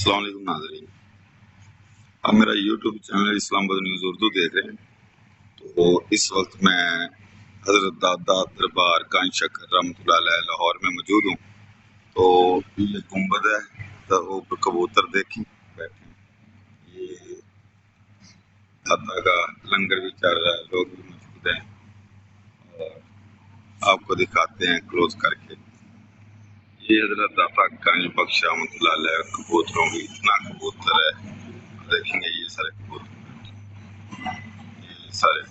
السلام علیکم ناظرین، آپ میرا یوٹیوب چینل اسلام آباد نیوز اردو دیکھ رہے ہیں۔ تو اس وقت میں حضرت دادا دربار کان شکر رحمۃ اللہ علیہ لاہور میں موجود ہوں۔ تو یہ گنبد ہے، تو اوپر کبوتر دیکھیں بیٹھے ہیں۔ یہ دادا کا لنگر بھی چل رہا ہے، لوگ بھی موجود ہیں، اور آپ کو دکھاتے ہیں کلوز کر کے۔ یہ حضرت داتا گنج بخش رحمۃ اللہ علیہ کبوتروں کی اتنا کبوتر ہے، دیکھیں گے یہ سارے کبوتر، یہ سارے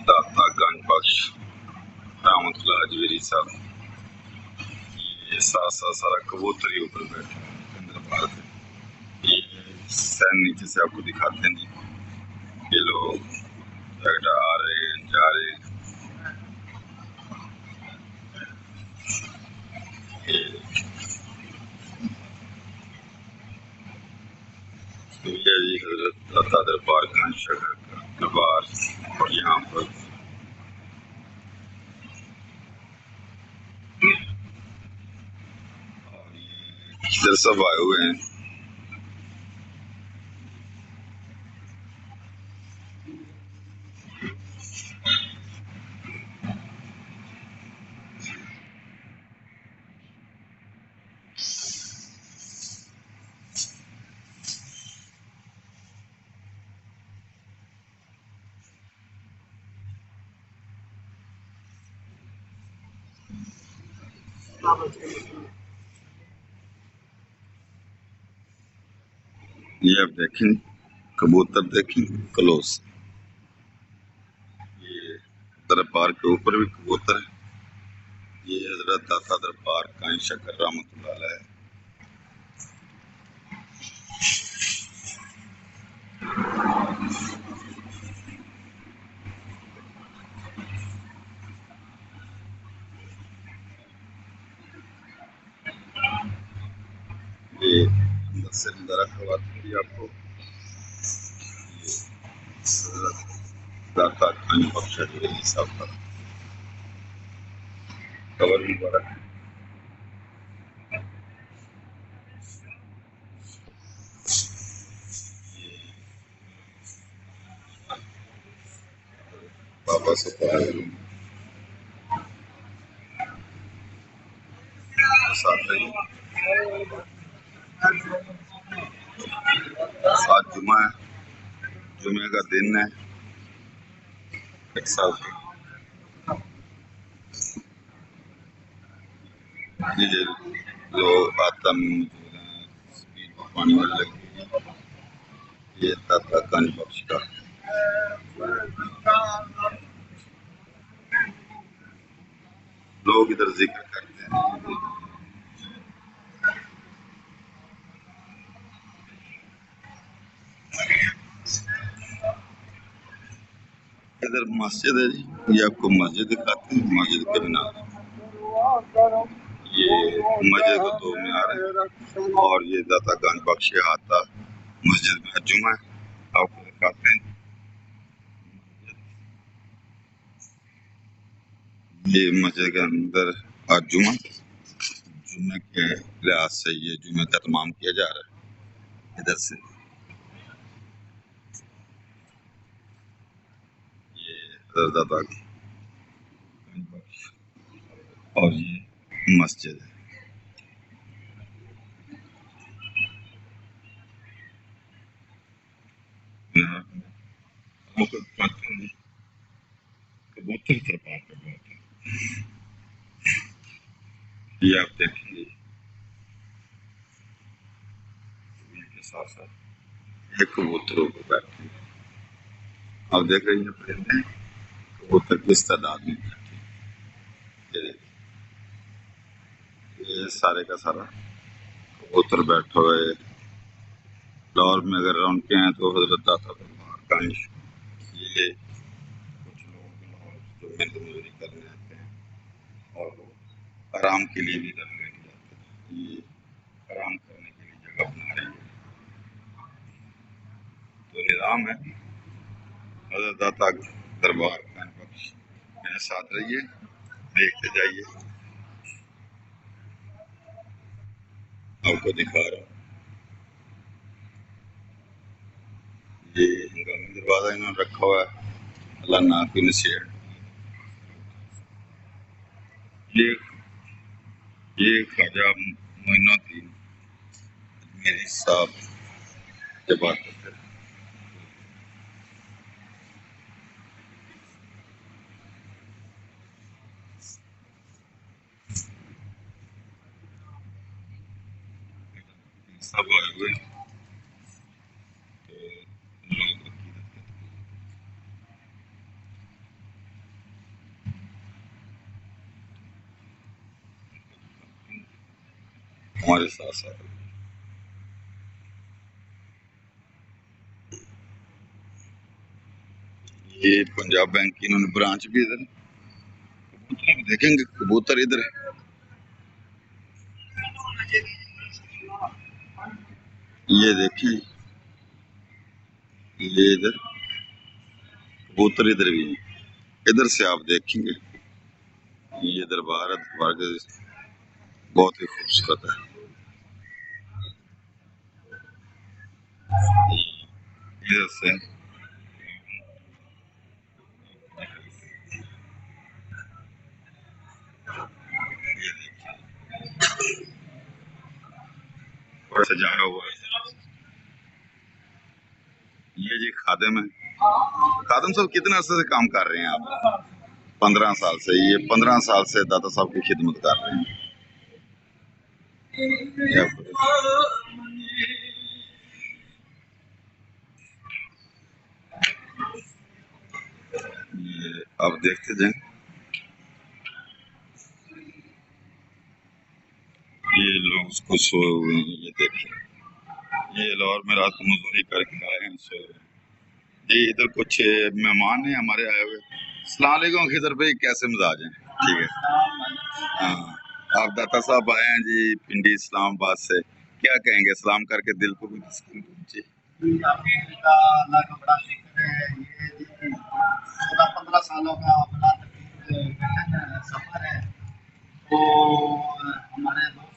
داتا گنج بخش رحمۃ اللہ اجمیری صاحب، یہ سارا کبوتر ہی اوپر بیٹھے ہیں اندر باہر کے۔ یہ سین نیچے سے آپ کو دکھاتے ہیں، یہ لوگ جگڑا آ رہے ہیں جا رہے ہیں۔ یہ جی حضرت داتا دربار گنج شکر کا دربار، اور یہاں پر ادھر سب آئے ہوئے ہیں۔ یہ آپ دیکھیں کبوتر، دیکھیں کلوز، یہ دربار کے اوپر بھی کبوتر ہے۔ یہ حضرت داتا دربار کان شکر رحمۃ اللہ علیہ۔ یہ اندر سے نظارہ کرواتے ہیں آپ کو، حضرت داتا گنج بخش اجمیری صاحب کا کور مبارک۔ بابا سے ساتھ رہی، آج جمعہ ہے، جمعہ کا دن ہے، ایک سال یہ لوگ آتا میں موجود ہیں، سبیل کو پانی میں لگی، یہ داتا گنج بخش کا لوگ ادھر ذکر کرتے ہیں۔ ادھر مسجد ہے جی، یہ آپ کو مسجد دکھاتے ہیں، مسجد کے مینار، یہ مسجد کو دو مینار ہے، اور یہ داتا گنج بخش ہاتھا مسجد میں جمعہ ہے، آپ کو دکھاتے ہیں۔ یہ مسجد کے اندر آج جمعہ کے لحاظ سے یہ جمعہ کا اہتمام کیا جا رہا ہے ادھر سے۔ یہ حضرت داتا گنج بخش اور یہ مسجد ہے۔ کبوتر دربار پہ بہت ہے، یہ آپ دیکھیں گے کے ساتھ ساتھ یہ کبوتروں کو بیٹھے ہیں، آپ دیکھ رہے ہیں پرندے کبوتر کس تعداد میں بیٹھے ہیں۔ یہ دیکھیں، یہ سارے کا سارا کبوتر بیٹھے ہوئے۔ لاہور میں اگر رونقیں ہیں تو حضرت داتا دربار گنج، یہ کچھ لوگ لاہور جو محنت مزدوری کرنے آتے ہیں، اور وہ آرام کے لیے بھی ادھر لیٹ جاتے ہیں، یہ آرام کرنے کے لیے جگہ بنا رہی ہے۔ تو نظام ہے، حضرت داتا دربار گنج بخش میرے ساتھ رہیے، دیکھتے جائیے۔ آپ کو دکھا رہا ہوں، یہ ہنگامی دروازہ انہوں نے رکھا ہوا ہے، اللہ ناک کی نصیحت۔ یہ خواجہ معین الدین میری صاحب سے بات کرتے ہیں۔ سب آئے ہوئے ہیں، لوگ ہمارے ساتھ ساتھ۔ یہ پنجاب بینک کی انہوں نے برانچ بھی ادھر ہے۔ کبوتر بھی دیکھیں گے، کبوتر ادھر ہے، یہ دیکھیں، یہ ادھر کبوتر ادھر بھی ہے، ادھر سے آپ دیکھیں گے یہ دربار ہے، دربار کے بہت ہی خوبصورت ہے۔ ادھر سے سجایا ہوا ہے۔ یہ جی خادم ہے، خادم صاحب کتنے عرصے سے کام کر رہے ہیں آپ؟ 15 سال سے، یہ 15 سال سے داتا صاحب کی خدمت کر رہے ہیں۔ یہ آپ دیکھتے جائیں، یہ لوگ اس کو سوئے ہوئے ہیں، یہ دیکھیں، یہ لاہور میں رات کو مزدوری کر کے آئے ہیں، سوئے ہوئے ہیں۔ جی ادھر کچھ مہمان ہیں ہمارے آئے ہوئے۔ السلام علیکم خضر بھائی، کیسے مزاج ہیں؟ ٹھیک ہے، ہاں آپ داتا صاحب آئے ہیں جی پنڈی اسلام آباد سے، کیا کہیں گے؟ سلام کر کے دل کو بھی تسکین پہنچی۔ اللہ کا بڑا شکر ہے، یہ 14-15 سالوں کا بڑا سفر ہے، تو ہمارے دوست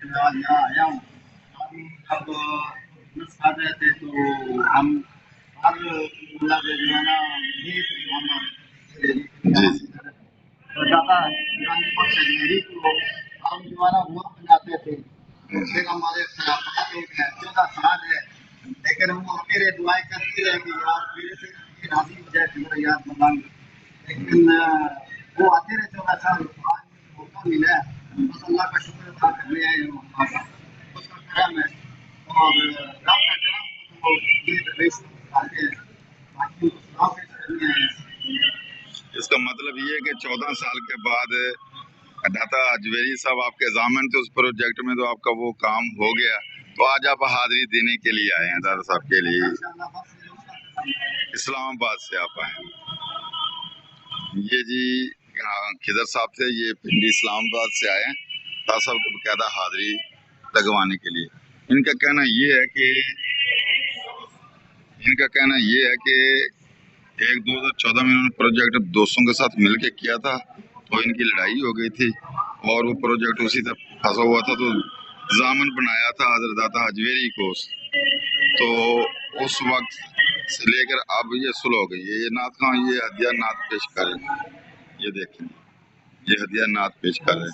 بڑا یہاں آیا ہوں۔ ہم جب بزنس کر رہے تھے تو ہم ہر مطلب جو ہے نا زیادہ گاندھی پک سے میری تو ہم جو ہے نا وہ بناتے تھے، پھر ہمارے خلافات ایک ہے 14 سال ہے، لیکن وہ میرے دعائیں کرتی رہے کہ یار میرے سے یہ راضی ہو جائے تمہارا یاد بنانے، لیکن وہ آتے رہے 14 سال، آج موقع ملا ہے، بس اللہ کا شکر ادا کرنے آئے ہیں، اس کا کرم ہے، اور رب کا کرم تو یہ درویش آتے ہیں، باقی سلام پیش کرنے آئے ہیں۔ اس کا مطلب یہ ہے کہ 14 سال کے بعد داتا اجویری صاحب آپ کے ضامن تھے اس پروجیکٹ میں، تو آپ کا وہ کام ہو گیا، تو آج آپ حاضری دینے کے لیے آئے ہیں داتا صاحب کے لیے، اسلام آباد سے آپ آئے ہیں۔ یہ جی خضر صاحب تھے، یہ پنڈی اسلام آباد سے آئے ہیں داتا صاحب کو باقاعدہ حاضری لگوانے کے لیے۔ ان کا کہنا یہ ہے کہ ایک 2014 میں انہوں نے پروجیکٹ دوستوں کے ساتھ مل کے کیا تھا، تو ان کی لڑائی ہو گئی تھی اور وہ پروجیکٹ اسی طرح پھنسا ہوا تھا، تو ضامن بنایا تھا حضرت داتا اجویری کو، تو اس وقت سے لے کر اب یہ صلح ہو گئی ہے۔ یہ نعت خواں یہ ہدیہ نعت پیش کر رہے ہیں، یہ دیکھیں یہ ہدیہ نعت پیش کر رہے ہیں۔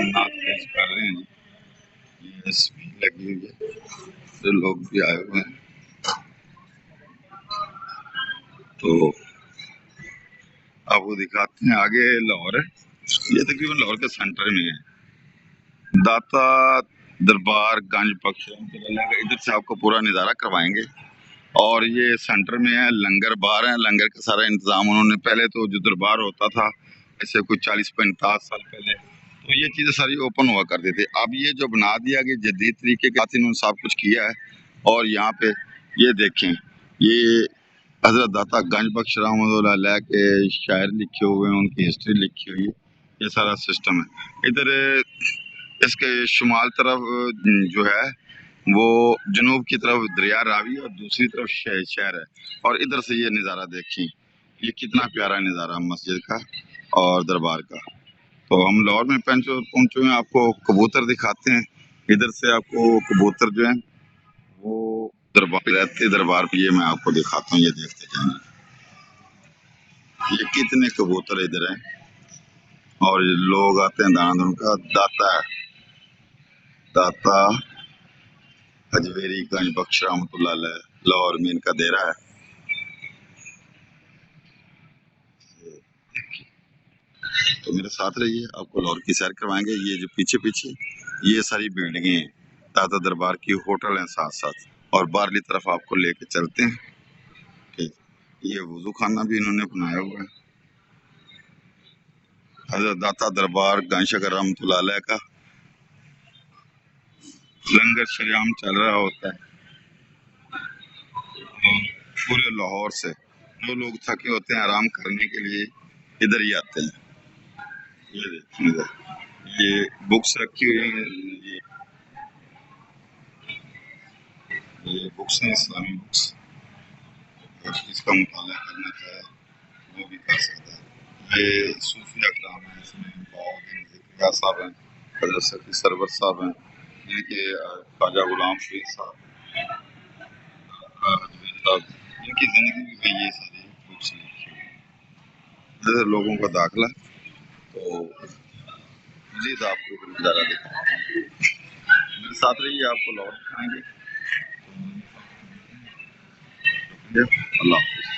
نعت پیش کر رہے ہیں، یہ اسپین لگی ہوئی ہے، جو لوگ بھی آئے ہوئے ہیں، تو آپ کو دکھاتے ہیں۔ آگے لاہور ہے، یہ تقریباً لاہور کے سینٹر میں ہے، داتا دربار گنج بخش ادھر سے آپ کو پورا نظارہ کروائیں گے، اور یہ سینٹر میں ہے، لنگر بار ہے، لنگر کا سارا انتظام انہوں نے، پہلے تو جو دربار ہوتا تھا ایسے کوئی 40-50 سال پہلے تو یہ چیزیں ساری اوپن ہوا کرتی تھی. اب یہ جو بنا دیا کہ جدید طریقے کے ساتھ انہوں نے سب کچھ کیا ہے. اور یہاں پہ یہ دیکھیں، یہ حضرت داتا گنج بخش رحمۃ اللہ علیہ کے شاعر لکھے ہوئے ہیں، ان کی ہسٹری لکھی ہوئی ہے. یہ سارا سسٹم ہے. ادھر اس کے شمال طرف جو ہے وہ جنوب کی طرف دریا راوی اور دوسری طرف شہر ہے. اور ادھر سے یہ نظارہ دیکھیں، یہ کتنا پیارا نظارہ مسجد کا اور دربار کا. تو ہم لاہور میں پہنچے ہیں، آپ کو کبوتر دکھاتے ہیں. ادھر سے آپ کو کبوتر جو ہیں وہ دربار رہتے دربار پہ، یہ میں آپ کو دکھاتا ہوں، یہ دیکھتے جائیں. یہ کتنے کبوتر ادھر ہیں اور یہ لوگ آتے ہیں دانا. ان کا داتا حجویری گنج بخش رحمۃ اللہ علیہ لاہور میں ان کا ڈیرا ہے. تو میرے ساتھ رہیے، آپ کو لاہور کی سیر کروائیں گے. یہ جو پیچھے یہ ساری بلڈنگیں ہیں، داتا دربار کی ہوٹل ہیں ساتھ ساتھ. اور باہرلی طرف آپ کو لے کے چلتے ہیں. ٹھیک، یہ وضو خانہ بھی انہوں نے بنایا ہوا ہے. حضرت داتا دربار گنج شکر رحمۃ اللہ علیہ کا لنگر شریعام چل رہا ہوتا ہے. پورے لاہور سے جو لوگ تھکے ہوتے ہیں آرام کرنے کے لیے ادھر ہی آتے ہیں. یہ دیکھیں ادھر، یہ بکس رکھی ہوئی ہیں. یہ بکس ہیں اسلامی بکس. اس کا مطالعہ کرنا چاہے وہ بھی کر سکتا ہے. یہ صوفی اکرام ہیں، اس میں بہاؤالدین ذکریہ صاحب ہیں، حضرت سفی سرور صاحب ہیں، جن کے خواجہ غلام فرید صاحب، حجویری صاحب، ان کی زندگی میں یہ ساری بکس لکھی ہوئی ہیں. ادھر لوگوں کا داخلہ. تو مزید آپ کو نظارہ دکھاؤں گا. میرے ساتھ رہیے، آپ کو لاہور دکھائیں گے. اللہ حافظ.